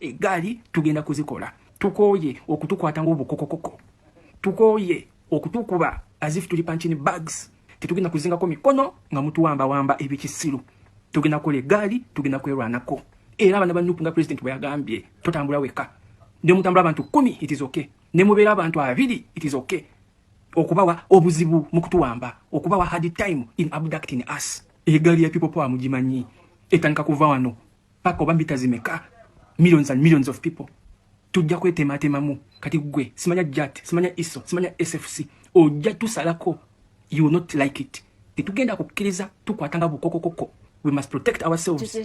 Egali tugenda kuzikola. Tukoye okutukwata ng'obukokokoko. Tukoye okutukuba as if tuli punching bags. Tetugenda kuzingako mikono nga mutuwamba wamba ebikisiru. Tugenda kola Egali, tugenda kwerwanako. Era abana banupu nga president bwe yagambye totambula weka. Ne mutambula abantu 10 it is okay. Ne mubeera abantu 2 it is okay. Okubawa obuzibu mukutuwamba, okubawa hard time in abducting us. Egali ya people power mujimanyi. Etandika kuva wano. Paka obambita zimeka. Millions and millions of people. Tujja kwetemaatemamu kati gwe simanya JAT, simanya ISO, simanya SFC. Ojja tusalako. You will not like it. Tetugenda kukkiriza tukwatanga bukokokoko. We must protect ourselves.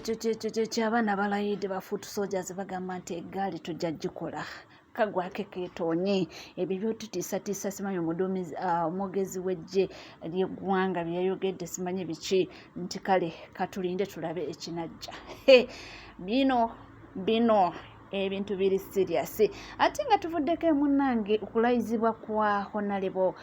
Abana balayidi Bafoot soldiers bagamba nti Egali tujja gikola. Kagwake ketonye ebyo byotutiisa simanyi omuduumizi omwogezi w'eggye ly'eggwanga byayogedde simanyi biki nti kale katulinde tulabe ekinajja. Bino ebintu biri serious. Ate nga tuvuddeko munnange okulayizibwa kwa Honorable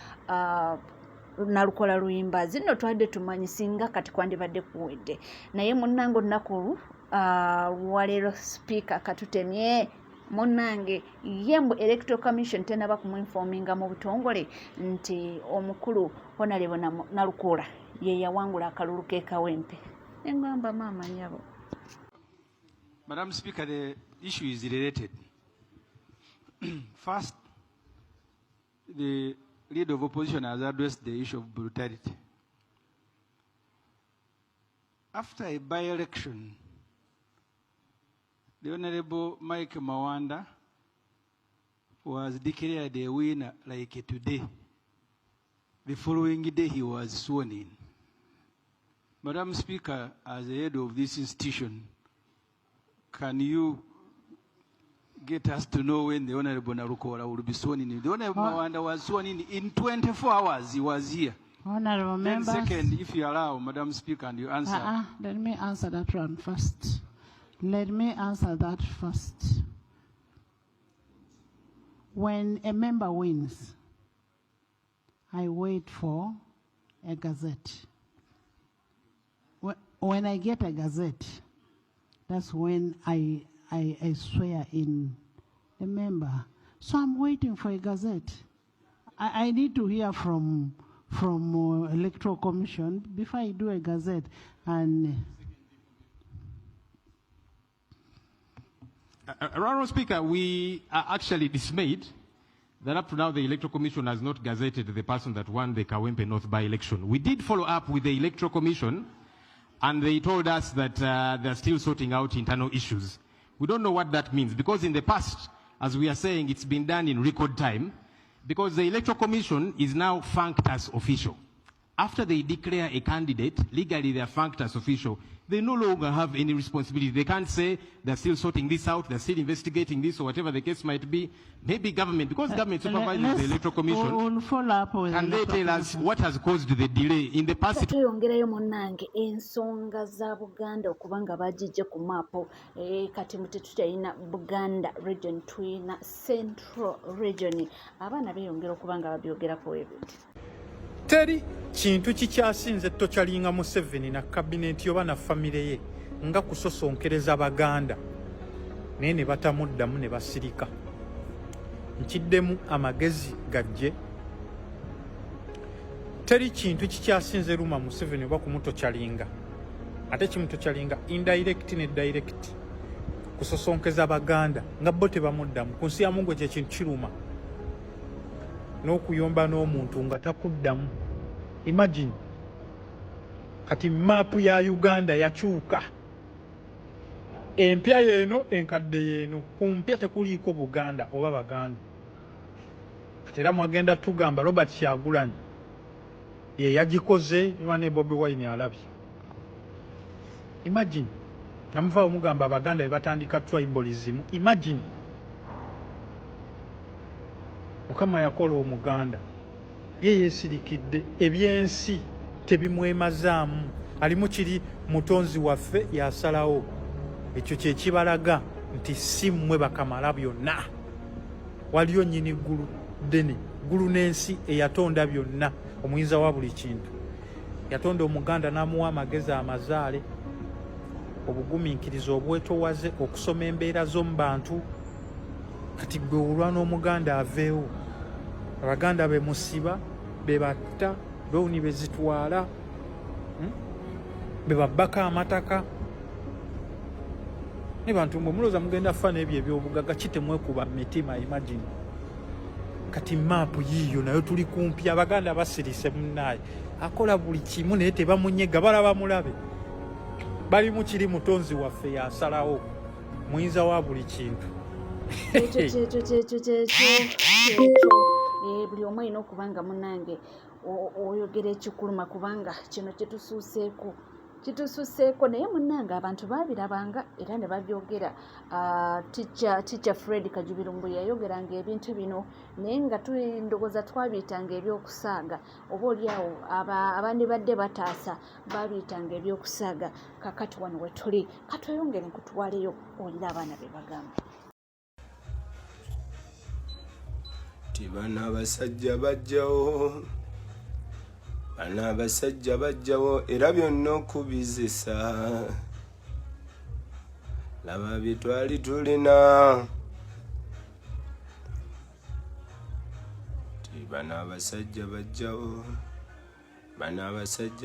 Nalukoola Luyimba zino twadde tumanyi singa kati kwandibadde kuwedde naye munnange olunaku lwaleero speaker katutemye munnange yembu Electoral Commission tenaba kumuinforminga mu butongole nti omukulu Honorable Nalukoola ye yawangula akalulu k'ekawempe. Engamba maama nyabo. Madam Speaker, the issue is related. First, the leader of opposition has addressed the issue of brutality. After a by-election, the Honorable Mike Mawanda was declared a winner like today. The following day he was sworn in. Madam Speaker, as the head of this institution, can you get us to know when the Honorable Nalukoola will be sworn in? The Honorable Mawanda was sworn in 24 hours he was here. Honorable members. Second, if you allow, Madam Speaker, and you answer. Let me answer that one first. Let me answer that first. When a member wins, I wait for a gazette. When I get a gazette, that's when I swear in the member. So I'm waiting for a gazette. I need to hear from Electoral Commission before I do a gazette. And Honourable Speaker, we are actually dismayed that up to now the Electoral Commission has not gazetted the person that won the Kawempe North by-election. We did follow up with the Electoral Commission, and they told us that they're still sorting out internal issues. We don't know what that means, because in the past, as we are saying, it's been done in record time, because the Electoral Commission is now funked as official. After they declare a candidate, legally they are funked as official. They no longer have any responsibility. They can't say they're still sorting this out, they're still investigating this, or whatever the case might be. Maybe government, because government supervises the Electoral Commission, we'll follow up with can they tell us what has caused the delay? In the past, tuyongerayo munnange ensonga za Buganda okubanga bagijje ku mapo kati mutetutayina Buganda region tuyina Central region abaana beeyongera okubanga babyogerako ebintu. Teri kintu kikyasinze tokyalinga Museveni na kabineti oba na famire ye nga kusosonkereza Baganda naye ne batamuddamu ne basirika. Nkiddemu amagezi gajje. Teri kintu kikyasinze Luma Museveni oba kumutokyalinga ate kimutokyalinga indirect ne direct kusosonkeza Baganda nga bo tebamuddamu ku nsi ya Mungu kye kintu kiruma n'okuyomba n'omuntu nga takuddamu. Imagine kati mapu ya Uganda yakyuka empya yeeno enkadde yeeno kumpya tekuliiko Buganda oba Baganda. Kati era mwagenda tugamba Robert Kyagulanyi ye yagikoze ne Bobi Wine alabye. Imagine namuva omugamba Abaganda batandika tribalism. Imagine Mukama yakola Omuganda ye yeesirikidde ebyensi tebimwemazaamu alimu kiri mutonzi waffe yasalawo ekyo kye kibalaga nti si mmwe bakamala byonna. Waliyo nnyini ggulu ddene ggulu n'ensi eyatonda byonna omuyinza wa buli kintu yatonda Omuganda n'amuwa amagezi amazaale obugumiikirizo obwetowaze okusoma embeera z'omu bantu kati gwe olwa n'omuganda aveewo abaganda be musiba be batta lowuni be zitwala be babbaka amataka ne bantu mwe mulooza mugenda fa n'ebyo eby'obugagga kitemwekuba mitima imagine kati maapu yiyo nayo tuli kumpi abaganda basirise munnaye akola buli kimu naye tebamunyega balaba mulabe bali mu kiri mutonzi waffe yasalawo muyinza wa buli kintu buli omu alina okuba nga munange oyogera ekikuluma kubanga kino kitususeeko naye munange abantu babirabanga era ne babyogera. Teacher Fred Kajubirumbu yayogeranga ebintu bino naye nga ndowooza twabiyitanga ebyokusaaga oba oliawo abandi badde bataasa babiyitanga ebyokusaaga. Kakati wano we tuli katweyongere nkutwaleyo olira abaana be bagamba. Bana abasajja bajjawo era byonna okubizisa laba bye twali tulina. Bana abasajja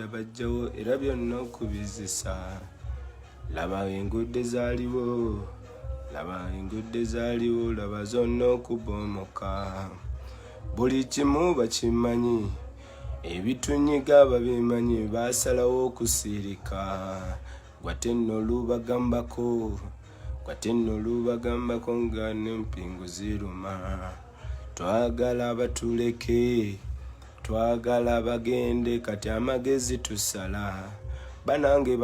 bajjawo era byonna okubizisa laba engudde zaaliwo laba zonna okubomoka buli kimu bakimanyi ebitunyiga babimanyi basalawo okusirika gwate nno olubagambako nga n'empingu ziruma twagala batuleke twagala bagende kati amagezi tusala banange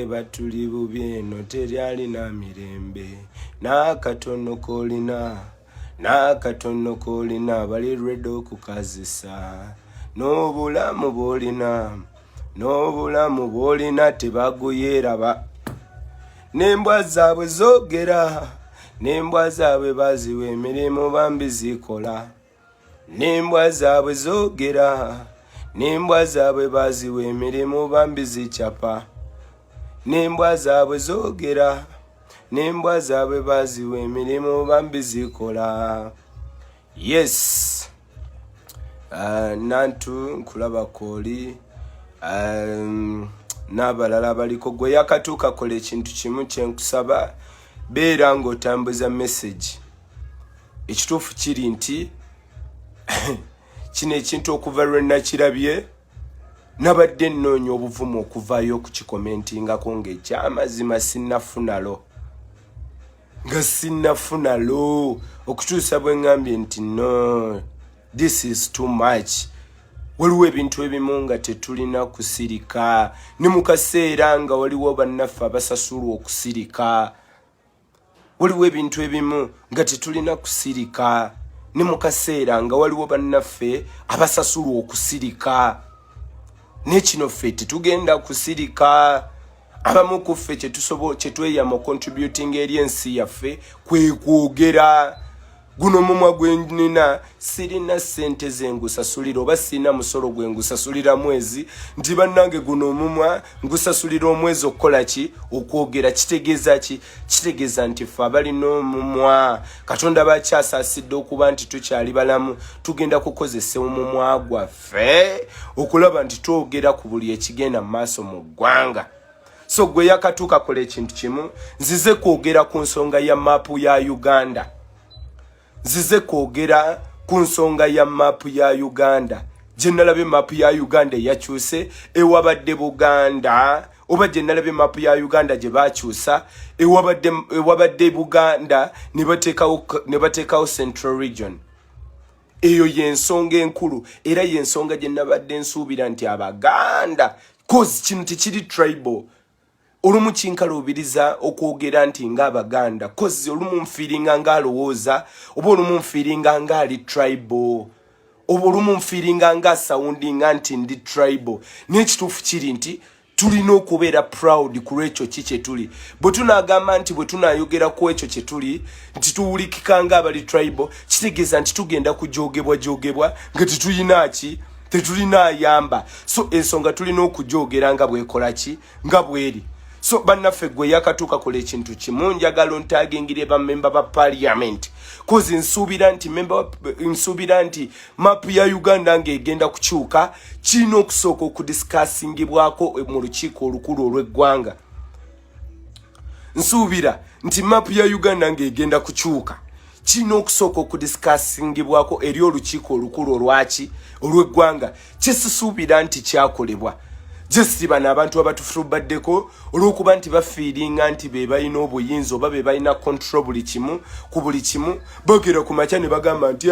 batuli bubi eno teryalina mirembe n'akatono kolina bali ready okukazisa n'obulamu bwolina tebaguyeraba n'embwa zaabwe zoogera n'embwa zaabwe baziwa emirimu bambi zikola n'embwa zaabwe zoogera n'embwa zaabwe baziwa emirimu bambi zikyapa n'embwa zaabwe zoogera n'embwa zaabwe baziwa emirimu bambi zikola. Yes, nantu nkulaba kooli n'abalala baliko gwe yakatuuka kola ekintu kimu kyenkusaba beera ng'otambuza message. Ekituufu kiri nti kino ekintu okuva lwe nakirabye nabadde nnoonya obuvumu okuvaayo okukikomentingako ng'ekyamazima sinnafunalo okutuusa bwe ngambye nti no, this is too much. Waliwo ebintu ebimu nga tetulina kusirika ne mu kaseera nga waliwo bannaffe abasasulwa okusirika. Waliwo ebintu ebimu nga tetulina kusirika ne mu kaseera nga waliwo bannaffe abasasulwa okusirika. Nekino ffe tetugenda kusirika. Abamu ku ffe kyetweyama contributing eri ensi yaffe kwe kwogera. Guno mumwa gwe nina sirina ssente ze ngusasulira oba sirina musolo gwe ngusasulira mwezi nti bannange guno mumwa ngusasulira omwezi okukola ki okwogera. Kitegeeza ki? Kitegeeza nti ffe abalina omumwa Katonda bakyasaasidde okuba nti tukyali balamu tugenda kukozesa omumwa gwaffe okulaba nti twogera ku buli ekigenda mu maaso mu ggwanga. So gwe yakatuuka kola ekintu kimu nzize kwogera ku nsonga ya maapu ya Uganda. Gye nalabye maapu ya Uganda eyakyuse ewabadde Buganda oba gye nalabye maapu ya Uganda gye bakyusa ewabadde Buganda ne bateekawo Central Region. Eyo y'ensonga enkulu era y'ensonga gye nabadde nsuubira nti Abaganda cause kino tekiri tribal. Olumu kinkalubiriza okwogera nti ng'Abaganda cause olumu nfiiringa ng'alowooza oba olumu nfiiringa ng'ali tribal oba olumu nfiiringa ng'asawundinga nti ndi tribal. N'ekituufu kiri nti tulina okubeera proud ku lw'ekyo ki kye tuli. Bwe tunaagamba nti bwe tunaayogera ku ekyo kye tuli nti tuwulikika ng'abali tribal kitegeeza nti tugenda kujoogebwa nga tetulina ki tetulina ayamba. So ensonga tulina okujogera nga bwekola ki nga bweri. So bannaffe gwe yakatuuka kola ekintu kimu njagala ontagingire bammemba ba parliament kozi nsuubira nti mapu ya Uganda ng'egenda kukyuka kirina okusooka okudiscussingibwako mu lukiiko olukulu olw'eggwanga. Nsuubira nti mapu ya Uganda ng'egenda kukyuka kirina okusooka okudiscussingibwako eri olukiiko olukulu olw'eggwanga kyesisuubira nti kyakolebwa. Just bana abantu abatufubaddeko olwokuba nti bafiiringa nti be balina obuyinza oba be balina control buli kimu ku buli kimu bagera ku macha ne bagamba nti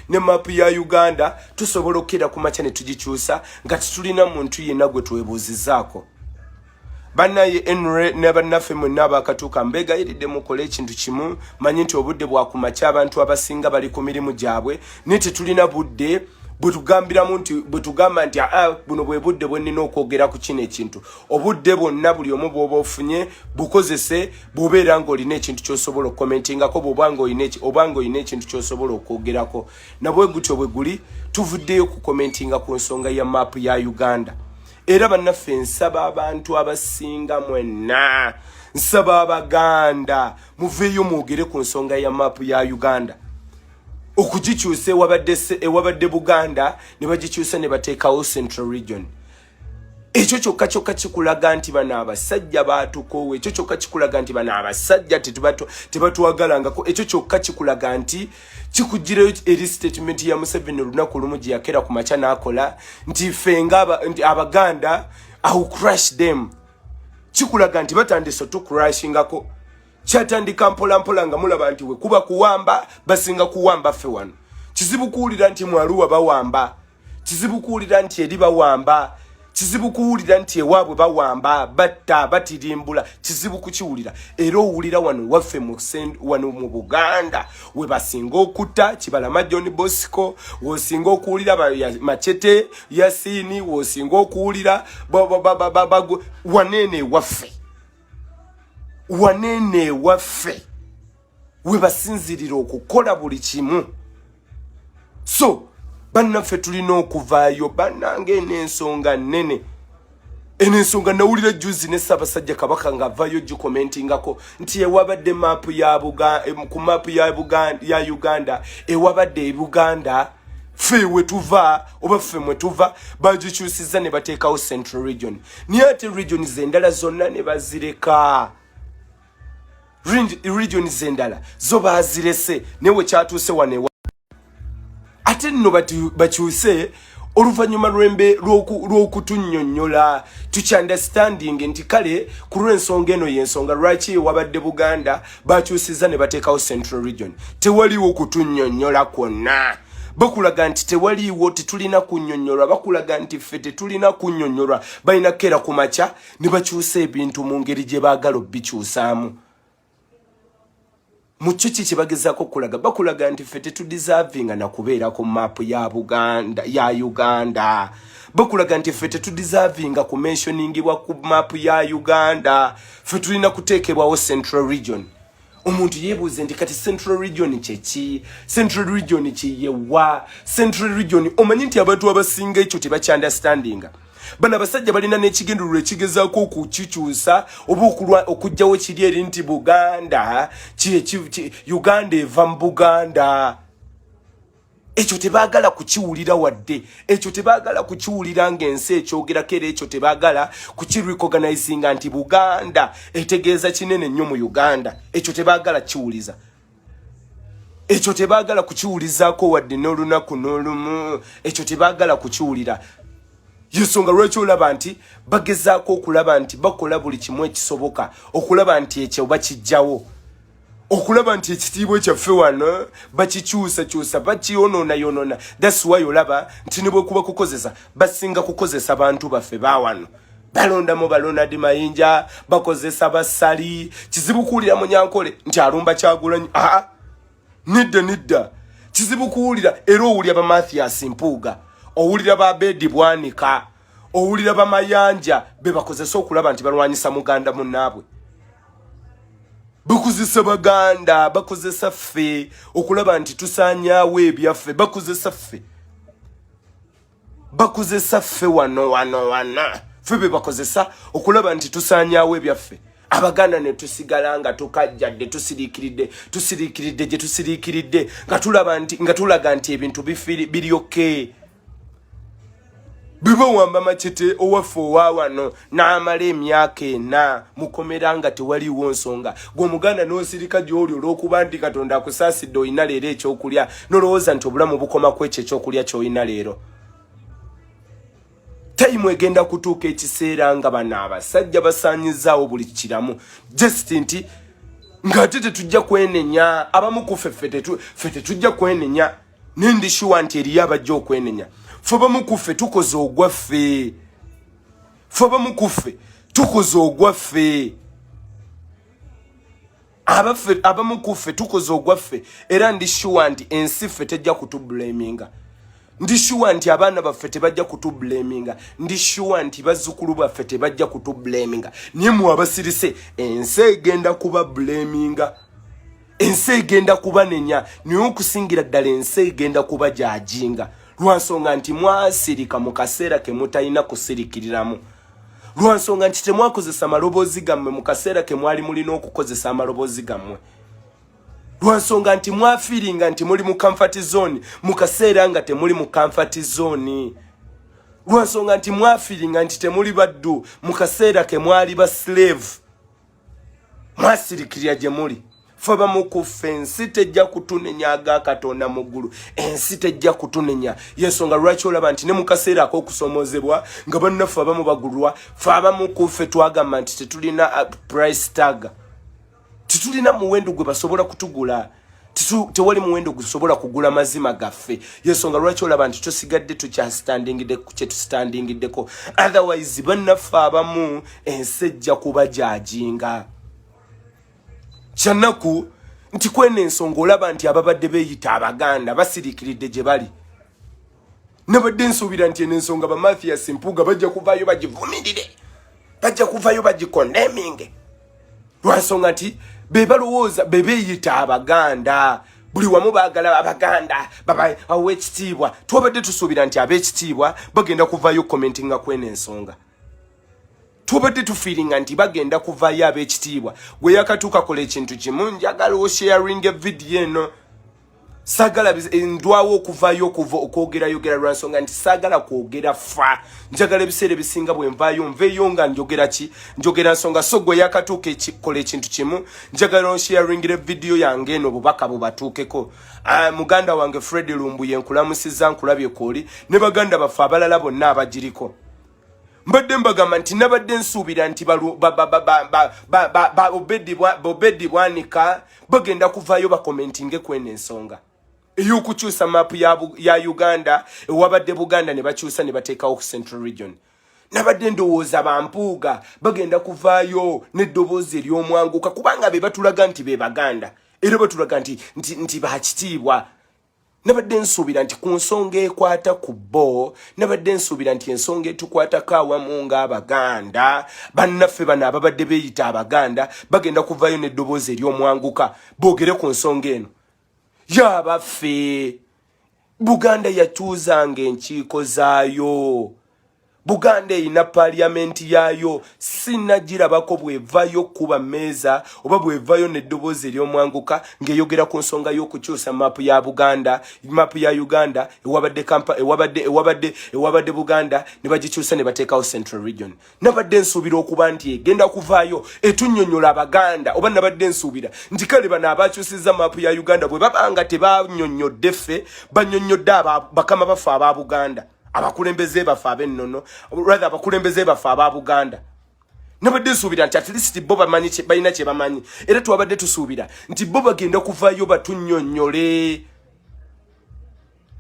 ne map ya Uganda tusobola okera ku macha ne tugikyusa nga tulina muntu yenna gwe twebuuzizaako. Banaye Enre ne bannaffe mwenna abakatuuka mbegayiridde mukole ekintu kimu manyi nti obudde bwa ku macha abantu abasinga bali ku mirimu gyabwe ne tetulina budde butugambiramu nti butugamba nti buno bwe budde bwennina okwogera ku kino ekintu. Obudde bwonna buli omu bw'oba ofunye bukozese bw'obeera ng'olina ekintu ky'osobola okukomentingako obanga olina ekintu ky'osobola okwogerako. Nabwe gutyo bwe guli tuvuddeyo kukomentinga ku nsonga ya maapu ya Uganda. Era bannaffe nsaba abantu abasinga mwenna, nsaba Abaganda muveeyo mwogere ku nsonga ya maapu ya Uganda. Okugikyusa ewabadde Buganda ne bagikyusa ne bateekawo Central Region. Ekyo kyokka kikulaga nti bano abasajja baatukowe. Ekyo kyokka kikulaga nti bano abasajja tebatuwagalangako. Ekyo kyokka kikulaga nti kikuggirayo eri statement ya Museveni olunaku lumu gye yakera ku macha n'akola nti ffe Abaganda I will crush them. Kikulaga nti batandise tucrashingako. Kyatandika mpola nga mulaba nti we kuba kuwamba basinga kuwamba ffe wano. Kizibu kuwulira nti Mwaluwa bawamba, kizibu kuwulira nti eri bawamba, kizibu kuwulira nti ewaabwe bawamba batta batirimbula, kizibu kukiwulira. Era owulira wano waffe wano mu Buganda we basinga okutta Kibalama John Bosco, wosinga okuwulira Machete Yasini, wosinga okuwulira wanene waffe. Wanene waffe we basinzirira okukola buli kimu. So bannaffe tulina okuvaayo bannange n'ensonga nnene. Ensonga nawulira juzi ne Ssaabasajja Kabaka ng'avaayo gikomentingako nti ewabadde maapu ku maapu ya Uganda ewabadde Buganda ffe we tuva oba ffe mwe tuva bagikyusizza ne bateekawo Central Region. Naye ate regions endala zonna ne bazireka. Regions endala zo bazirese newe kyatuuse wane ate nno bakyuse oluvannyuma lw'okutunnyonnyola understanding nti kale ku lw'ensonga eno y'ensonga lwaki wabadde Buganda bakyusizza ne bateekawo Central Region. Tewaliwo kutunnyonnyola kwonna. Bakulaga nti tewaliwo tetulina kunnyonnyolwa, bakulaga nti ffe tetulina kunnyonnyolwa. Balina kera ku macha ne bakyusa ebintu mu ngeri gye baagala obbikyusaamu. Mucho kibagezaako kulaga bakulaga nti ffe tetudeservinga na kubeera ku map ya Uganda. Bakulaga nti ffe tetudeservinga ku mentioningibwa ku map ya Uganda. Ffe tulina kuteekebwawo Central Region. Omuntu yeebuuze nti kati Central Region kyeki? Central Region kiyewa? Central Region omanyi nti abantu abasinga ekyo tebakyanderstandinga. Bana basajja balina n'ekigenduliro ekigezaako okukikyusa oba okujjawo kiri eri nti Buganda Uganda eva mu Buganda. Ekyo tebaagala kukiwulira wadde. Ekyo tebaagala kukiwulira ng'ensi ekyogerako era ekyo tebaagala kukirecognizinga nti Buganda etegeeza kinene nnyo mu Uganda. Ekyo tebaagala kiwuliza. Ekyo tebaagala kukiwulizaako wadde n'olunaku n'olumu. Ekyo tebaagala kukiwulira. Yesonga lwaki olaba nti bagezaako okulaba nti bakola buli kimu ekisoboka okulaba nti ekyo bakijjawo. Okulaba nti ekitiibwa kyaffe wano bakikyusa bakiyonona. That's why olaba nti ne bwe kuba kukozesa basinga kukozesa bantu baffe bawano. Balondamu Balonadi Mayinja, bakozesa Basali. Kizibu kuwulira Munyankole nti alumba Kyagulanyi. Nidda. Kizibu kuwulira era owulira ba Mathias Mpuuga. Owulira ba Bedi Bwanika, owulira ba Mayanja be bakozesa okulaba nti balwanyisa muganda munnaabwe. Bakozesa Baganda, bakozesa ffe okulaba nti tusaanyaawo ebyaffe, bakozesa ffe. bakozesa ffe wano ffe be bakozesa okulaba nti tusaanyaawo ebyaffe abaganda ne tusigala nga tukajjadde tusiriikiridde gye tusiriikiridde nga tulaga nti ebintu biri okay. Biba wamba machete owaffe owawano n'amala emyaka 4 mukomera nga tewaliwo nsonga gw'omuganda n'osirika gy'oli olw'okuba nti Katonda akusaasidde olina leero ekyokulya n'olowooza nti obulamu bukoma ku ekyo ekyokulya ky'olina leero. Tayimu egenda kutuuka ekiseera nga bano abasajja basaanyizaawo buli kiramu just nti ng'ate tetujja kwenenya abamu ku ffe tetujja kwenenya nendishuwa nti eriyo abajja okwenenya. Abamu ku ffe tukoze ogwaffe era ndishuwa nti ensi ffe tejja kutublaminga. Ndishuwa nti abaana baffe tebajja kutublaminga. Ndishuwa nti bazzukulu baffe tebajja kutublaminga. Naye mu abasirise ensi egenda kuba blaminga. Ensi egenda kubanenya naye okusingira ddala ensi egenda kuba gyajinga. Lwansonga nti mwasirika mu kaseera ke mutalina kusirikiriramu. Lwansonga nti temwakozesa amaloboozi gammwe mu kaseera ke mwali mulina okukozesa amaloboozi gammwe. Lwansonga nti mwafiiringa nti muli mu comfort zone mu kaseera nga temuli mu comfort zone. Lwansonga nti mwafiiringa nti temuli baddu mu kaseera ke mwali ba slave. Mwasirikirira gye muli. Faba mukufe ensi tejja kutunenya aga Katonda mu ggulu. Ensi tejja kutunenya. Yensonga lwaki olaba nti ne mu kaseera ak'okusomoozebwa nga bannaffe abamu bagulwa faba mukufe twagamba nti tetulina price tag. Tetulina muwendo gwe basobola kutugula. Tewali muwendo gusobola kugula mazima gaffe. Yensonga lwaki olaba nti tosigadde tukya-standingiddeko. Otherwise bannaffe abamu ensi ejja kuba gyajinga. Kyanaku nti kwene ensonga olaba nti ababadde beeyita abaganda basiriikiridde gye bali. Nabadde nsuubira nti ensonga ba Mathias Mpuuga bajja kuvaayo bagivumirire. Bajja kuvaayo bagikondeming. Lwansonga nti be balowooza be beeyita abaganda. Buli wamu baagala abaganda awo ekitiibwa. Twabadde tusuubira nti ab'ekitiibwa bagenda kuvaayo commentinga kwene ensonga. Tubadde tufiiringa nti bagenda kuvaayo ab'ekitiibwa. Gwe yakatuuka kola ekintu kimu njagala osharing video eno. Sagala ndwawo okuvaayo okwogera lwansonga nti sagala kwogera fa. Njagala ebiseera ebisinga bwe nveeyo nga njogera nsonga. So gwe yakatuuka kola ekintu kimu njagala osharing video yange eno bubaka bubatuukeko. Muganda wange Fred Lumbuye nkulamusiza nkulabye kooli ne baganda baffe abalala bonna abagiriko. Mbadde mbagamba nti nabadde nsuubira nti Obedi Bwanika bagenda kuvaayo bakomentinge kwene ensonga ey'okukyusa mapu ya Uganda ewabadde Buganda ne bakyusa ne bateekawo ku Central Region. Nabadde ndowooza Bampuuga bagenda kuvaayo n'eddoboozi ery'omwanguka kubanga be batulaga nti be Baganda era batulaga nti bakitiibwa. Nabadde nsuubira nti ku nsonga ekwata ku bo, nabadde nsuubira nti ensonga etukwatako awamu ng'Abaganda, bannaffe bano ababadde beeyita Abaganda bagenda kuvaayo n'eddoboozi ery'omwanguka boogere ku nsonga eno. Y'abaffe Buganda yatuuzanga enkiiko zaayo. Buganda erina parliamenti yaayo sinnagirabako bwevaayo kuba mmeeza oba bwevaayo n'eddoboozi ery'omwanguka ng'eyogera ku nsonga y'okukyusa mapu ya Buganda, mapu ya Uganda ewabadde Buganda ne bagikyusa ne bateekawo Central Region. Nabadde nsuubira okuba nti egenda kuvaayo etunnyonnyola Abaganda oba nabadde nsuubira nti kale bano abakyusizza mapu ya Uganda bwe babanga tebannyonnyodde ffe bannyonnyodde bakama baffe aba Buganda. Abakulembeze baffe ab'ennono rather abakulembeze baffe aba Buganda. Nabadde nsuubira nti at least bo bamanyi balina kye bamanyi era twabadde tusuubira nti bo bagenda kuvaayo batunnyonnyole.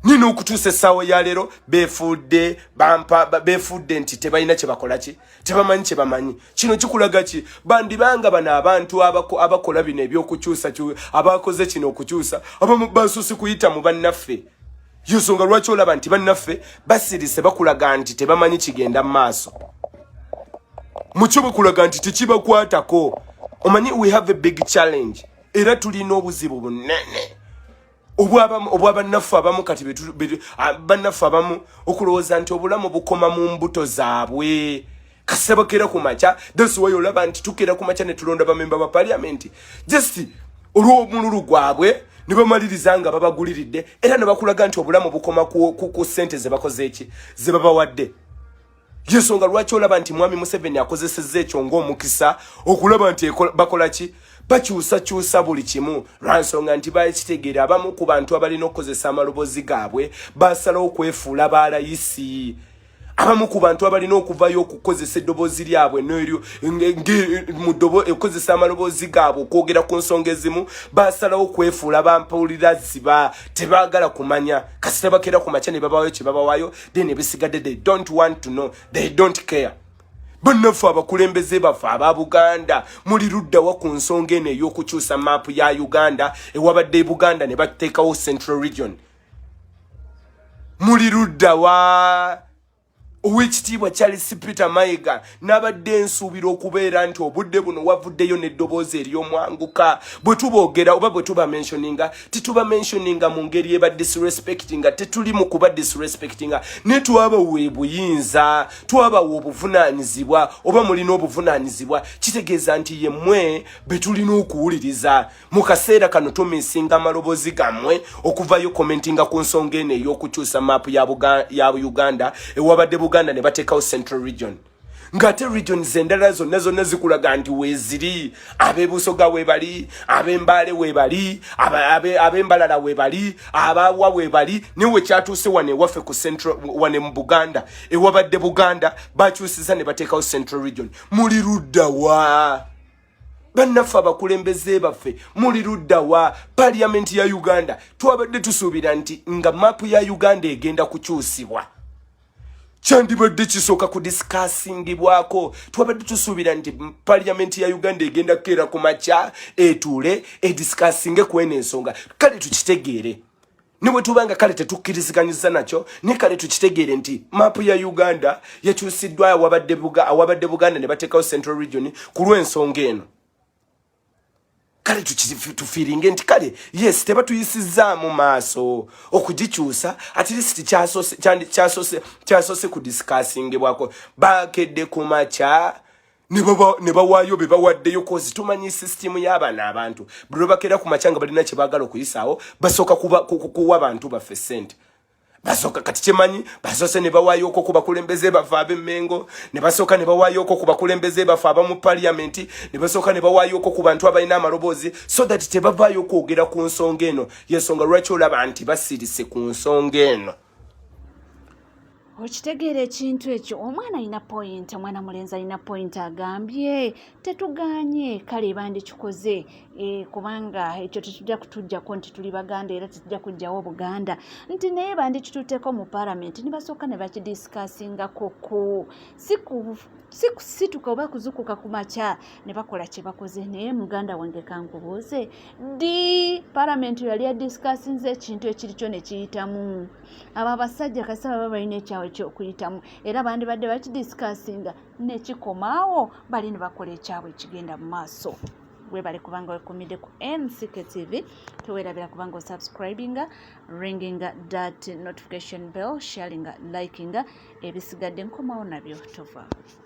Nina okutuusa essaawa ya leero beefudde nti tebalina kye bakola ki tebamanyi kye bamanyi. Kino kikulaga ki bandibanga bano abantu abakola bino ebyokukyusa abakoze kino okukyusa abamu bansusi kuyita mu bannaffe. Yensonga lwaki olaba nti bannaffe basirise bakulaga nti tebamanyi kigenda mu maaso. Mukyo bakulaga nti tekibakwatako. Omanyi we have a big challenge. Era tulina obuzibu bunene. obw'abannaffe abamu kati bannaffe abamu okulowooza nti obulamu bukoma mu mbuto zaabwe kasebakera ku makya. That's why olaba nti tukera ku makya ne tulonda bamemba ba parliament just olw'omululu gwabwe ne bamaliriza nga babaguliridde era ne bakulaga nti obulamu bukoma ku ssente ze bakoze eki ze babawadde. Yensonga lwaki olaba nti mwami Museveni akozesezza ekyo ng'omukisa okulaba nti bakola ki bakyusa buli kimu lwansonga nti bakitegeera abamu ku bantu abalina okukozesa amaloboozi gaabwe basalawo okwefuula baalayisi. Abamu ku bantu abalina okuvayo okukozesa eddoboozi lyabwe n'eryo okukozesa amaloboozi gaabwe okwogera ku nsonga ezimu basalawo okwefuula bampulira ziba tebaagala kumanya kasi tebakera ku makya ne babawaayo kye babawaayo then ebisigadde they don't want to know, they don't care. Bannaffe abakulembeze baffe aba Buganda muli luddawa ku nsonga eno ey'okukyusa maapu ya Uganda ewabadde Buganda ne bateekawo Central Region. Muli luddawa Owekitiibwa Charles Peter Mayiga n'abadde nsuubira okubeera nti obudde buno wavuddeyo n'eddoboozi ery'omwanguka bwe tuboogera oba bwe tuba mentioninga tituba mentioninga mu ngeri eba disrespectinga tetuli mu kuba disrespectinga ne twabawa obuyinza twabawa obuvunaanyizibwa oba mulina obuvunaanyizibwa kitegeeza nti yemmwe be tulina okuwuliriza mu kaseera kano tumisinga amaloboozi gammwe okuvayo commentinga ku nsonga eno ey'okukyusa maapu ya Uganda ewabadde Buganda ne bateekawo Central Region. Ngate regions endala zonna zikulaga nti weeziri abeebusoga weebali ab'embaale weebali ab'embalala weebali abawa weebali niwe kyatuuse wane waffe ku Central wane mu Buganda ewabadde Buganda bakyusiza ne bateekawo Central Region. Muli luddawa bannaffe abakulembeze baffe muli luddawa Parliament ya Uganda twabadde tusuubira nti nga maapu ya Uganda egenda kukyusibwa kyandibadde kisooka ku discussingibwako twabadde tusuubira nti Parliament ya Uganda egenda kukeera ku makya etuule ediscussinge ku eno ensonga kale tukitegeere ne bwe tubanga kale tetukkiriziganyiza nakyo ne kale tukitegeere nti maapu ya Uganda yakyusiddwa awabadde Buganda ne bateekawo Central Region ku lw'ensonga eno. Kale tufiringe nti kale yes tebatuyisizza mu maaso okugikyusa at least kyasose ku discussing bwako bakedde ku makya ne bawaayo be bawaddeyo kozi tumanyi system y'abaana abantu bwe bakera ku makya nga balina kye baagala okuyisaawo basooka kuwa abantu baffe ssente basoka kati chemanyi basose ne bawaayo ko kubakulembeze bava ab'Emmengo ne basoka ne bawaayo ko kubakulembeze bava aba mu parliament ne basoka ne bawaayo ko ku bantu abalina amaloboozi so that tebavaayo kwogera ku nsonga eno yensonga lwaki olaba nti basirise ku nsonga eno. Okitegeera ekintu ekyo omwana alina point omwana mulenzi alina point agambye tetuganye kale bandikikoze kubanga ekyo tetujja kutujjako nti tuli Baganda era tetujja kujjawo Buganda nti naye bandikituteeko mu parliament ne basooka ne bakidiscussinga koko sikusituka oba kuzukuka ku makya ne bakola kye bakoze naye muganda wange kankubuuze di parliament yali yadiscussinze ekintu ekirikyo ne kiyitamu abo abasajja kasaba baba balina ekyawe ky'okuyitamu era bandibadde bakidiscussinga ne kikomaawo bali ne bakola ekyawe ekigenda mu maaso. Webale kubanga wekumide ku NCK TV tuwerabira kubanga subscribinga ringinga that notification bell sharinga likinga ebisigadde nkomawo nabyo tova.